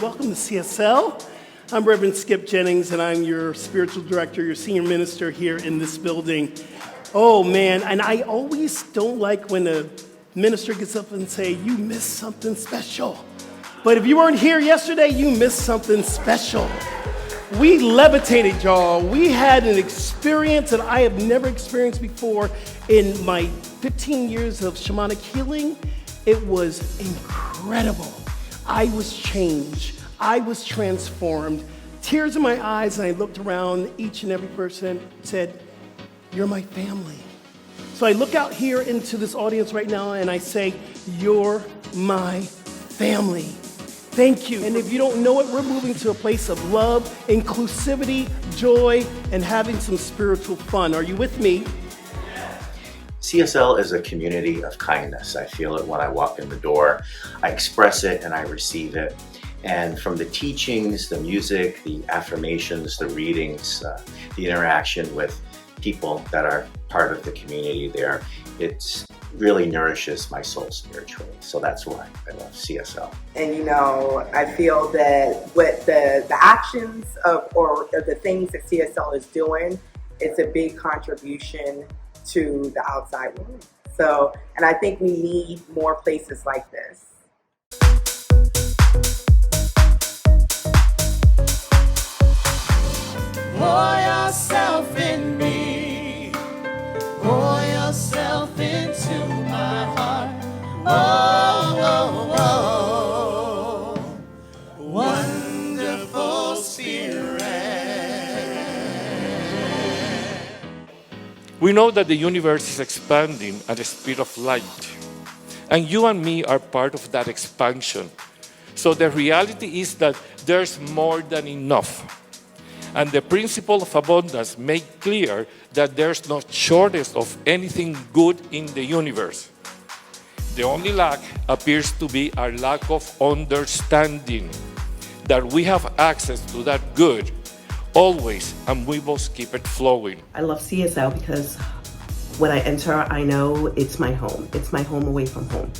Welcome to CSL. I'm Reverend Skip Jennings, and I'm your spiritual director, your senior minister here in this building. Oh, man, and I always don't like when a minister gets up and say, you missed something special. But if you weren't here yesterday, you missed something special. We levitated, y'all. We had an experience that I have never experienced before in my 15 years of shamanic healing. It was incredible. I was changed. I was transformed. Tears in my eyes, and I looked around. Each and every person said, you're my family. So I look out here into this audience right now, and I say, you're my family. Thank you. And if you don't know it, we're moving to a place of love, inclusivity, joy, and having some spiritual fun. Are you with me? CSL is a community of kindness. I feel it when I walk in the door. I express it and I receive it. And from the teachings, the music, the affirmations, the readings, the interaction with people that are part of the community there, it really nourishes my soul spiritually. So that's why I love CSL. And I feel that what the actions or the things that CSL is doing is a big contribution to the outside world. So, and I think we need more places like this. Pour yourself in me, pour yourself into my heart. Oh, wonderful Spirit. We know that the universe is expanding at the speed of light, and you and me are part of that expansion. So the reality is that there's more than enough. And the principle of abundance made clear that there's no shortage of anything good in the universe. The only lack appears to be our lack of understanding that we have access to that good always, and we must keep it flowing. I love CSL because when I enter, I know it's my home. It's my home away from home.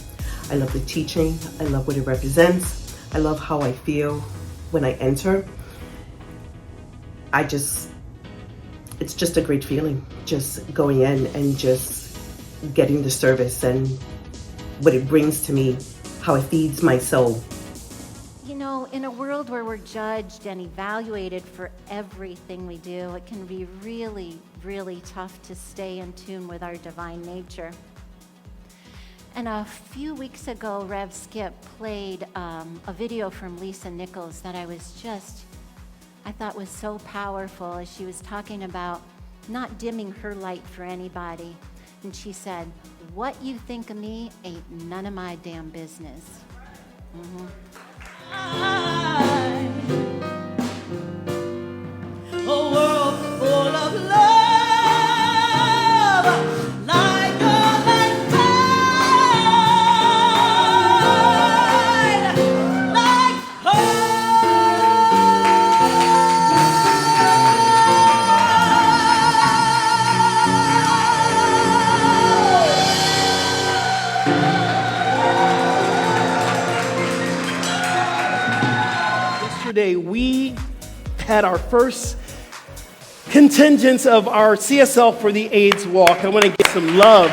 I love the teaching. I love what it represents. I love how I feel when I enter. It's just a great feeling, just going in and just getting the service and what it brings to me, how it feeds my soul. In a world where we're judged and evaluated for everything we do, it can be really, really tough to stay in tune with our divine nature. And a few weeks ago, Rev Skip played a video from Lisa Nichols that I thought was so powerful as she was talking about not dimming her light for anybody. And she said, what you think of me ain't none of my damn business. A world full of love, like a light, like Yesterday, we had our first contingents of our CSL for the AIDS Walk. I want to give some love.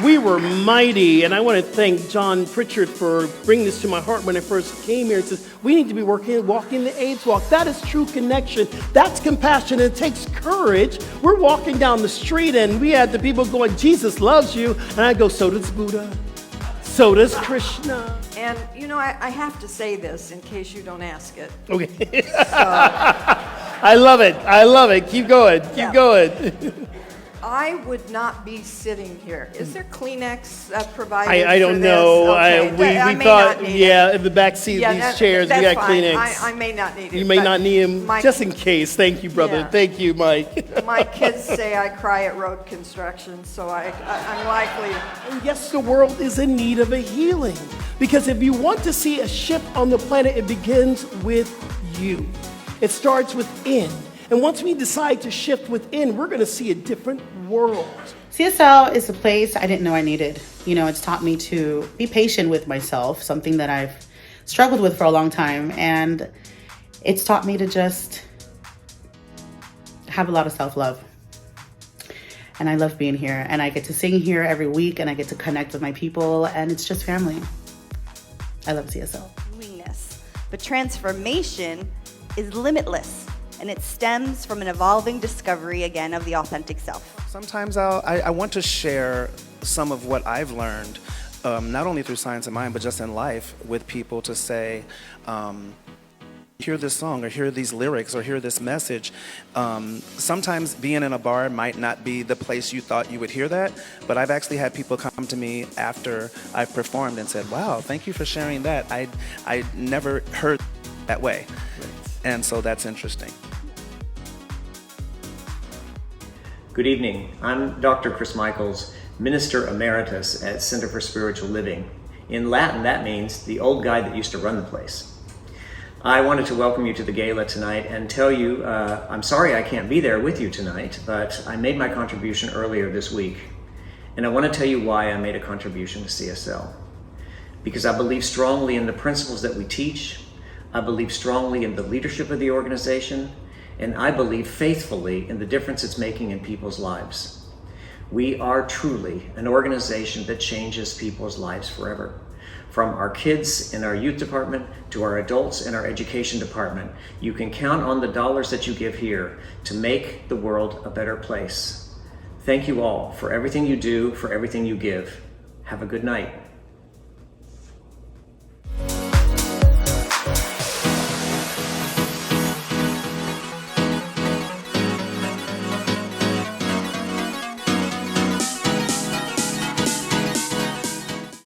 We were mighty, and I want to thank John Pritchard for bringing this to my heart when I first came here. It says, we need to be walking the AIDS walk. That is true connection. That's compassion. It takes courage. We're walking down the street, and we had the people going, Jesus loves you. And I go, so does Buddha. So does Krishna. And, I have to say this in case you don't ask it. Okay. I love it. I love it. Keep going. Keep going. I would not be sitting here. Is there Kleenex provided I don't for know. this? Okay. We thought, in the back seat of these chairs, we got fine. Kleenex. I may not need it. You may not need them, just in case. Thank you, brother. Yeah. Thank you, Mike. My kids say I cry at road construction, so I'm likely. And yes, the world is in need of a healing. Because if you want to see a shift on the planet, it begins with you. It starts within. And once we decide to shift within, we're going to see a different world. CSL is a place I didn't know I needed. You know, it's taught me to be patient with myself, something that I've struggled with for a long time. And it's taught me to just have a lot of self-love. And I love being here. And I get to sing here every week, and I get to connect with my people, and it's just family. I love CSL. Willingness. But transformation is limitless, and it stems from an evolving discovery, again, of the authentic self. Sometimes I want to share some of what I've learned, not only through Science of Mind, but just in life, with people to say, hear this song, or hear these lyrics, or hear this message. Sometimes being in a bar might not be the place you thought you would hear that, but I've actually had people come to me after I've performed and said, wow, thank you for sharing that. I never heard that way. And so that's interesting. Good evening. I'm Dr. Chris Michaels, Minister Emeritus at Center for Spiritual Living. In Latin, that means the old guy that used to run the place. I wanted to welcome you to the gala tonight and tell you I'm sorry I can't be there with you tonight, but I made my contribution earlier this week. And I want to tell you why I made a contribution to CSL. Because I believe strongly in the principles that we teach, I believe strongly in the leadership of the organization, and I believe faithfully in the difference it's making in people's lives. We are truly an organization that changes people's lives forever. From our kids in our youth department to our adults in our education department, you can count on the dollars that you give here to make the world a better place. Thank you all for everything you do, for everything you give. Have a good night.